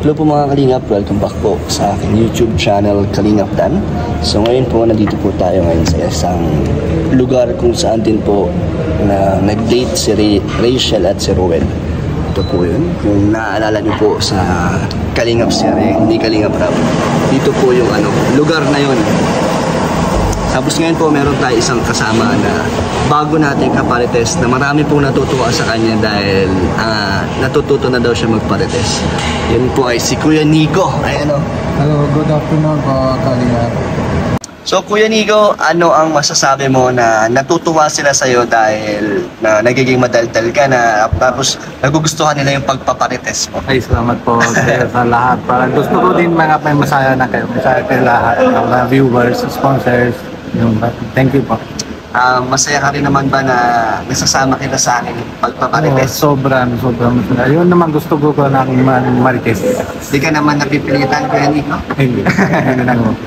Hello po mga Kalingap, welcome back po sa aking YouTube channel Kalingap Dan. So ngayon po, nandito po tayo ngayon sa isang lugar kung saan din po na nag-date si Rachel at si Roel. Ito po yun, kung naaalala niyo po sa Kalingap series, hindi Kalingap Rap. Dito po yung lugar na yun. Tapos ngayon po meron tayo isang kasama na bago natin kaparites na marami pong natutuwa sa kanya dahil natututo na daw siya magparites. Yan po ay si Kuya Nico. Ayan o. Hello, good afternoon po, Kalingap. So Kuya Nico, ano ang masasabi mo na natutuwa sila sa'yo dahil na nagiging madaldal ka na tapos nagugustuhan nila yung pagpaparites mo? Ay, salamat po sa lahat. Parang gusto ko din mga may masaya na kayo. Masaya kayo lahat. Mga viewers, sponsors. Thank you po. Masaya ka rin naman ba na nasasama kita sa akin pagpaparites? Sobrang masaya. Yun naman gusto ko ng marites. Hindi ka naman napipilitan, Kuya Nico? Hindi naman.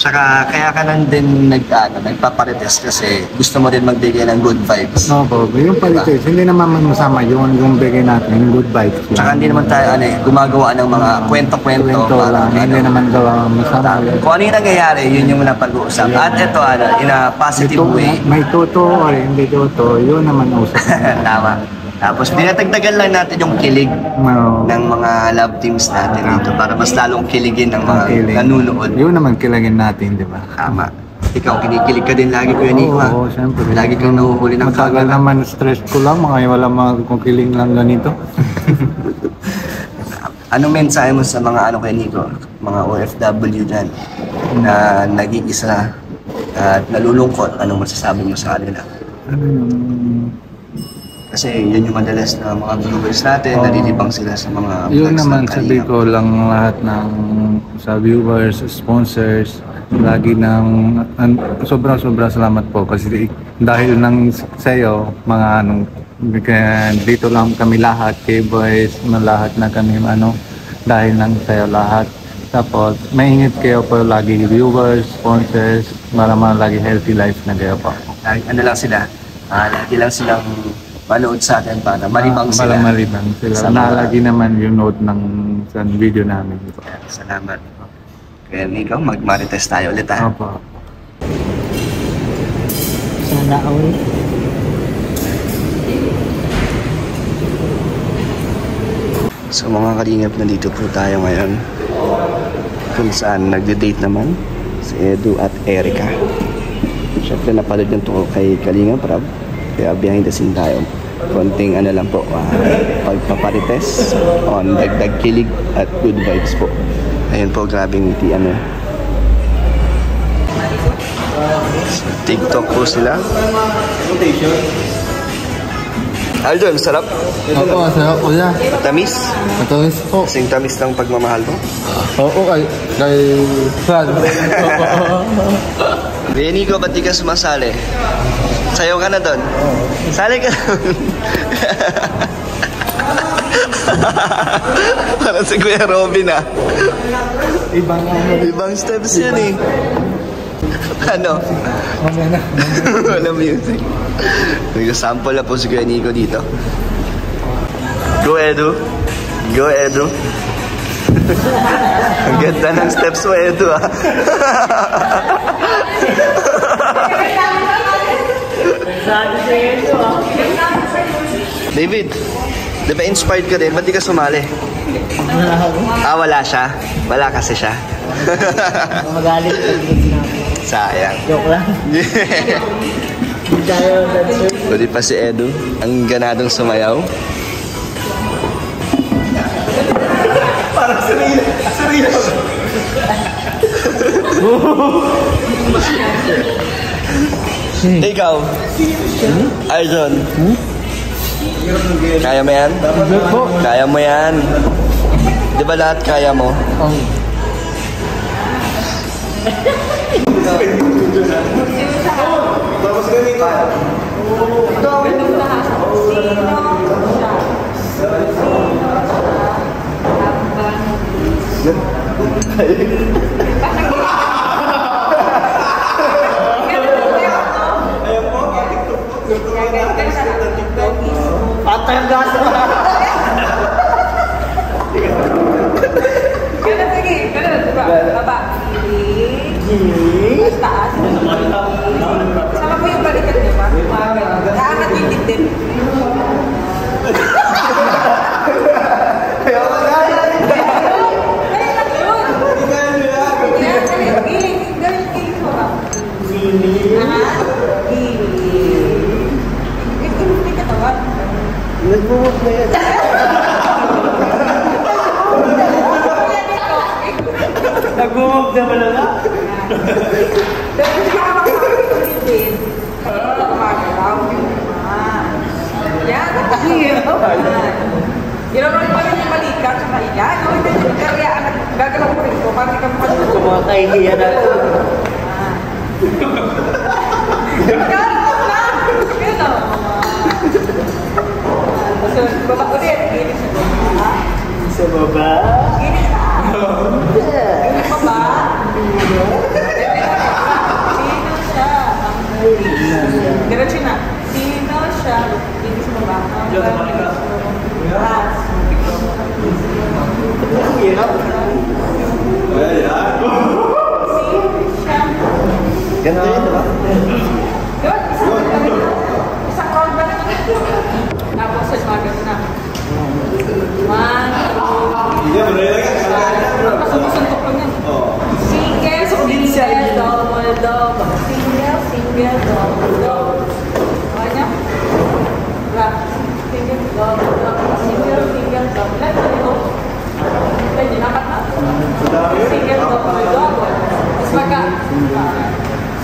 Tsaka kaya ka lang din nagpaparites kasi gusto mo din magbigay ng good vibes. No po, yung parites, hindi naman masama yung bigay natin, yung good vibes. Tsaka hindi naman tayo gumagawa ng mga kwento-kwento. Hindi naman gawa masama. Kung ano yung nangyayari, yun yung napag-uusap. At ito, in a positive way. May totoo or hindi totoo, yun naman usap. Tama. Tapos pinatagdagan lang natin yung kilig ng mga love teams natin dito para mas lalong kiligin ng mga nanunood. Yun naman kiligin natin, di ba? Tama. Ikaw, kinikilig ka din lagi, Kuya Nico. Oo, siyempre. Lagi kang nahuhuli ng matagal naman stress ko lang, wala mga kukiling lang ganito. Anong mensahe mo sa mga Kuya Nico? Mga OFW dyan na nag-iisa at nalulungkot, anong masasabi mo sa kanila? Kasi yun yung madalas na mga viewers natin, nalilibang sila sa mga yun naman sabi ko lang lahat ng sa viewers, sponsors, lagi ng sobrang salamat po kasi dahil ng sayo, mga dito lang kami lahat, K-Boys, lahat na kami dahil ng sayo lahat. Tapos, maingat kayo po lagi viewers, sponsors, para lagi healthy life na kayo po. Ano lang sila, lagi lang silang manood sa atin para malibang sila. Malibang sila. Nalagi naman yung note ng video namin. Salamat. Kaya Nico, mag-marites tayo ulit ha. Opo. Sana all. So mga Kalingap, nandito po tayo ngayon kung saan nagde-date naman si Edu at Erica. Siyempre napalad yung to kay Kalingap Rab. Kaya behind the scene tayo. Konting lang po, pagpaparites on dagdag kilig at good vibes po. Ayun po, grabing ngiti So, TikTok po sila. Aldon, sarap? Opo, sarap po yan. Matamis? Matamis po. Kasing tamis ng pagmamahal mo? Oo, kay Fran. Nico, ba't di ka sumasali? Sayo ka na doon. Sali ka doon. Parang si Kuya Robin Ibang steps yun eh. Ano? Wala music. Nag-sample na po si Kuya Nico dito. Go Edu. Go Edu. Ang ganda ng steps mo Edu David, di ba inspired ka din? Ba't di ka sumali? Wala siya? Wala kasi siya. Magalit pag sayang. joke lang. Hindi tayo dancer. Pwede pa si Edu, ang ganadong sumayaw. Parang sarili. Ikaw, Arjun, kaya mo yan? Kaya mo yan. Di ba lahat kaya mo? Patay ang gato. Baba. Gilig. Taas. Sama mo yung balikat niyo ba? Kaangat yung dibdib. Nag-move na yan. Nag-move na pala na. Pero hindi ka makakalitin. Ito kumagalaw. Yan, nakahirap. Ginawa pa rin yung balikat sa kaya. Kaya gagalaw ko rin ko. Parang ikaw makalimutan. Kumakahihiya na ito. Baba ulit. Gilis sa baba. Sa baba. Gilis na. Gilis baba. Sino siya? Diretso na. Sino siya? Gilis sa baba. Taas. Hirap. Sino siya? Ganito yun, diba? Yun, isang round ba na? Tapos sa bagas na. 1, 2, 3. Masusuntok lang yan. Single, single, double, double. Single, single, double, double. Okay niya? Single, double, double. Single, single, double. Let's go. Pwede, dapat na. Single, double, double. Mas magka.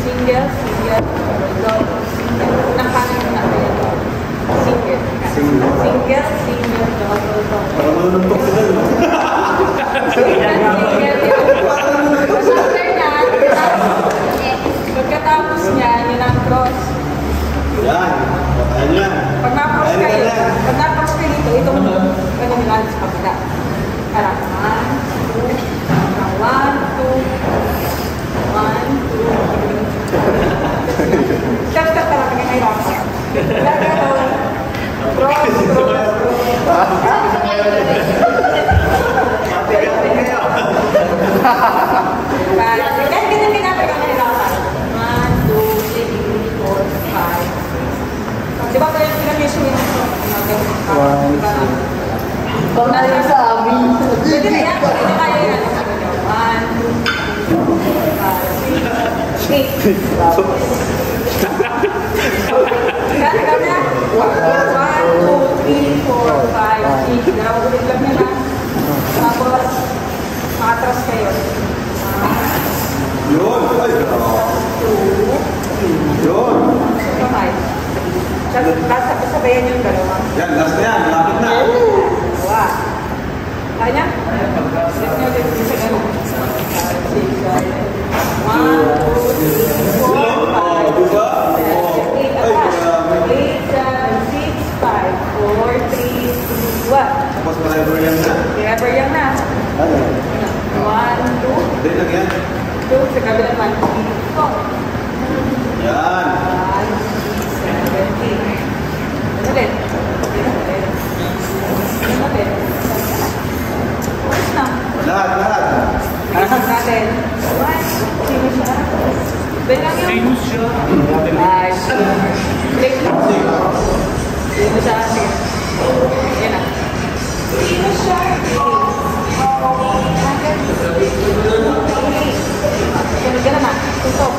Single, single, double, double. Nakanin mo na kayo. Single. Single, single, double, double. Pagkatapos niya, yun ang cross. Pag na-cross kayo dito, itong kanamilan sa kapila. Harap. 1, 2, 1, 2. Start talaga ng hirapan. Cross. Dahil ganun pinapagay ng hirapan. 1, 2, 3, 4, 5, 6. Diba kaya pinag-issue yun? Pag nasa sabi. Pwede na yan. Pwede na kaya yan. 1, 2, 5, 6, 8. Gano'n na. 1, 2, 3, 4, 5, 6. Dalawang ulit lang na lang. Tapos, makatras kayo. 1, 2, 3, 4, 5. Sabayan yung dalawa. Yan, last na yan. Malapit na. Dalawa. Kaya niya? Set niyo ulit sa gano'n. 1, 2, 3, 4, 5, 6, 7, 8, 8, 7, 6, 5, 4, 3, 2, 1. Tapos driver yan na. Driver yan na. 1, 2, Hindi lang yan. 2, sa kabila 1, 2, 4. Yan. 1, 7, 8. Ulit. Ulit. Tapos na. Lahat. Iisip natin. 1, sino siya? Bilang yun. Sino siya? 5, 6. Sino siya? Sige. Yan na. Sino siya? Sunod ka naman. Tutok.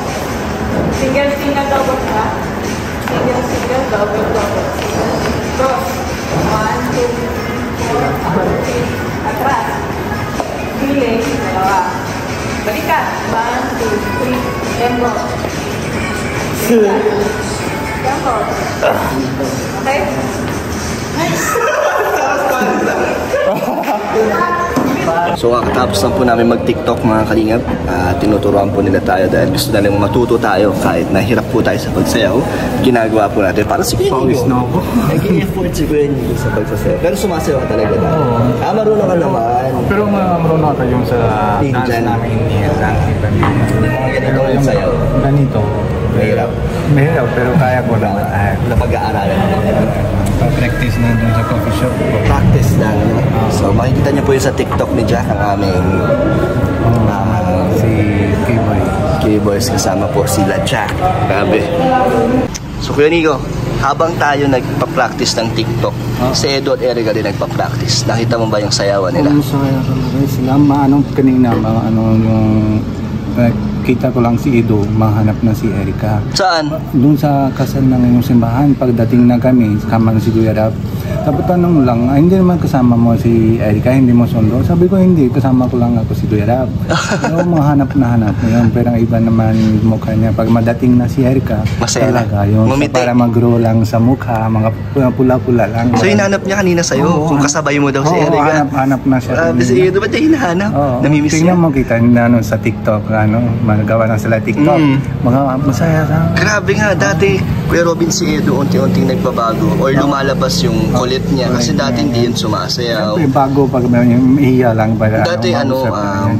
Single, double ka. Single, double. Cross. 1, 2, 4, 5, 6. Atras. Giling. Dalawa. Balikan. 1, 2, 3. Tempo. Tempo. Okay? So kakatapos lang po namin mag-TikTok mga kalingap. Tinuturuan po nila tayo dahil gusto na lang matuto tayo kahit nahirap po tayo sa pagsayaw. Ginagawa po natin para sa Pawis na ako. Nag-i-effort si Kuya Nico sa pagsasayaw. Pero sumasayaw ka talaga na. Marunong ka naman. Pero marunong ako yung sa dance Indian. namin Indian dance. Mga ganito yung sayaw. Ganito. Mahirap. Mahirap, pero kaya ko naman. Napag-aaralan naman. Pa-practice na dun sa coffee shop. Practice lang. No? So makikita niyo po yun sa TikTok ni Jack ang aming K-Boy. K-Boys, kasama po sila Jack. Grabe. So Kuya Nico, habang tayo nagpa-practice ng TikTok, si Edo at Erica din nagpa-practice. Nakita mo ba yung sayawan nila? Ang saya talaga sila. Kanina, yung kita ko lang si Edo, mahanap na si Erica. Saan? Doon sa kasal ng yung simbahan, pagdating na kami, kasama si Kuya Rap. Tapos tanong lang, hindi naman kasama mo si Erica, hindi mo sundo? Sabi ko hindi, kasama ko lang ako si Kuya Rap. Pero mahanap na hanap mo yun, pero iba naman mukha niya. Pag madating na si Erica, masaya talaga yun. So, para mag-grow lang sa mukha, mga pula-pula lang. So hinanap niya kanina sa'yo, kung kasabay mo daw si Erica. Hanap na siya. Si Edo, ba't niya hinahanap? Namimiss niya? Tingnan mo kita sa TikTok, magawa na sila TikTok. Mga masaya sa. Grabe nga, dati Kuya Robin, si Edo unti-unti nagbabago or lumalabas yung kulit niya kasi dati hindi yun sumasayaw. Siyempre bago pag yung ihiya lang para dati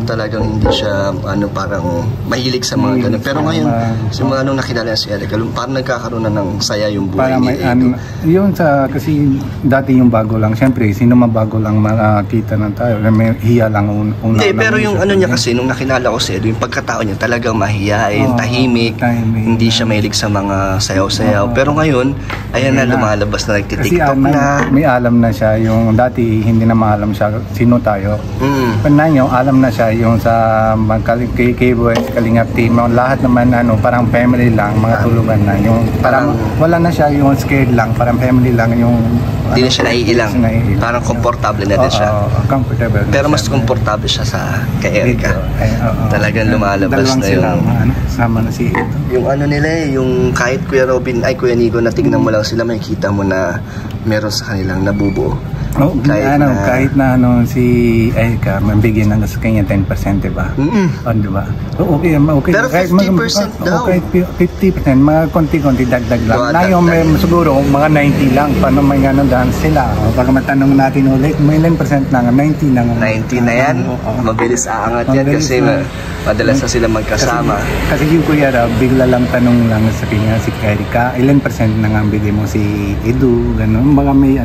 talagang hindi siya parang mahilig sa mga ganun. Pero ngayon, simula nung nakilala si Erica, parang nagkakaroon na ng saya yung buhay ni Edo. Yun kasi dati yung bago lang. Siyempre, sino mabago lang makakita na tayo. May hiya lang hindi, pero yung niya kasi, nung nakilala ko si Edo, yung pagkatao niya talagang mahiyain, tahimik. Hindi siya mahilig sa mga sayaw-sayaw. Pero ngayon, ayan na, lumalabas na, nagtitiktok na. May alam na siya, yung dati hindi na maalam siya sino tayo. Pero na alam na siya yung sa K-Boys, Kalingap Team, lahat naman parang family lang, mga tulugan na. Yung parang wala na siya yung scared lang, parang family lang yung hindi na siya naiilang. Parang komportable na din siya. Comfortable. Pero mas komportable siya sa kay Erica. Talagang lumalabas na yung sama na si Edo. Yung nila yung kahit Kuya Robin, Kuya Nico, na tignan mo lang sila, makikita mo na meron sa kanilang nabubuo. Kahit na si Erica, mabigyan ng sa kanya 10%, diba? Diba? Okay. Pero 50% daw. Okay, 50%, mga konti-konti, dagdag lang. Na yung siguro, mga 90 lang, paano may daan sila. Pag matanong natin ulit, may 10% na, 90 na. 90 na yan? Mabilis aangat yan kasi madalas na sila magkasama. Kasi yung Kuya Rab, bigla lang tanong lang sa kanya si Erica, ilan % na nga bigay mo si Edu, gano'n. Mga may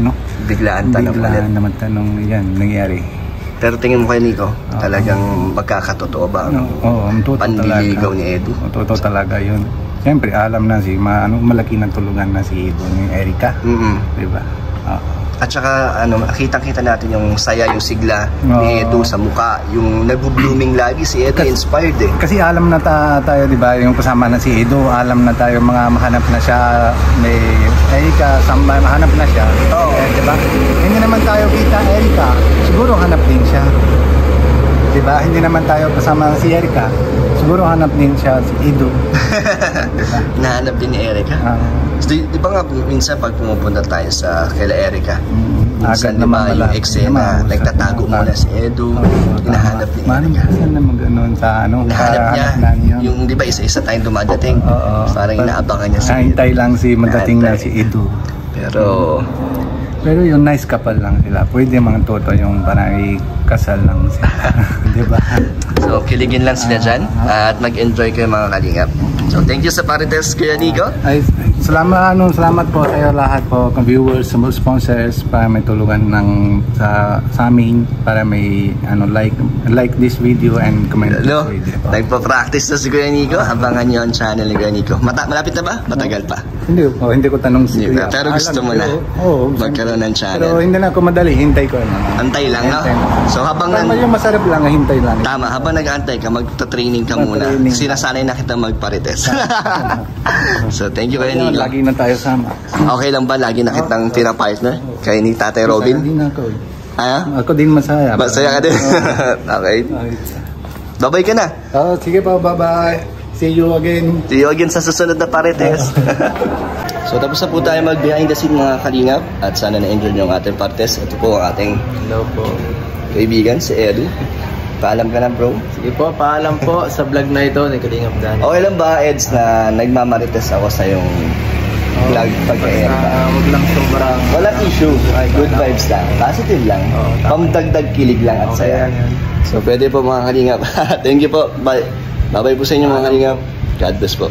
biglaan tanong ulit. Biglaan naman tanong yan, nangyari. Pero tingin mo kay Nico, talagang magkakatotoo ba ang panliligaw ni Edu? Totoo talaga yun. Siyempre, alam na malaki ng tulungan na si Edu ni Erica. Diba? At saka kitang-kita natin yung saya, yung sigla ni Edo sa mukha, yung nagbo-blooming lagi si Edo, inspired eh. Kasi alam na tayo, di ba, yung kasama na si Edo, alam na tayo mga mahanap na siya, may Erica, mahanap na siya. Di ba? Hindi naman tayo kita Erica, siguro hanap din siya. Di ba? Hindi naman tayo kasama si Erica, siguro hanap din siya si Edo. Diba? Nahanap din ni Erica. Di ba nga minsan pag pumupunta tayo sa kila Erica, minsan di ba yung eksena, nagtatago muna si Edo, hinahanap ni Erica. Minsan naman gano'n sa nahanap niya, yung di ba isa-isa tayong dumadating, parang inaabangan niya si Edo. Hintay lang madating na si Edo. Pero yung nice couple lang sila. Pwede mga toto yung parang kasal lang sila. Diba? So, kiligin lang sila dyan at mag-enjoy kayo mga kalingap. So, thank you sa Parites, Kuya Nico. Salamat po sa iyo lahat po, viewers, sponsors, para may tulungan sa amin, para may like this video and comment this video. Nagpa-practice na si Kuya Nico. Abangan nyo ang channel ni Kuya Nico. Malapit na ba? Matagal pa? Hindi ko tanong si Kuya. Pero gusto mo na magkaroon ng channel. Pero hindi na ako madali, hintay ko. Antay lang, no? So habang yung masarap lang, hintay lang. Tama, habang nag-antay ka, magta-training ka muna. Sinasanay na kita magparites. So thank you Kuya Nico. Lagi na tayo sama. Okay lang ba lagi na kitang tira-partner? Kaya ni Tatay Robin? Masaya din ako. Ako din masaya. Masaya ka din? Okay. Bye-bye ka na. Sige pa, bye-bye. See you again. See you again sa susunod na Parites. So tapos na po tayo mag behind the scene mga kalingap. At sana na-enjoy nyo ang ating Parites. Ito po ang ating kaibigan, si Edu. Paalam ka na bro. Sige po, paalam po sa vlog na ito ni Kalingap Dan. Okay lang ba Eds na nagmamarites ako sa yung vlog pag-air ka? Huwag lang sobrang walang issue, good vibes lang, positive lang, pamdagdag kilig lang at saya. So pwede po mga kalingap. Thank you po, bye. Bye bye po sa inyo mga kalingap. God bless po.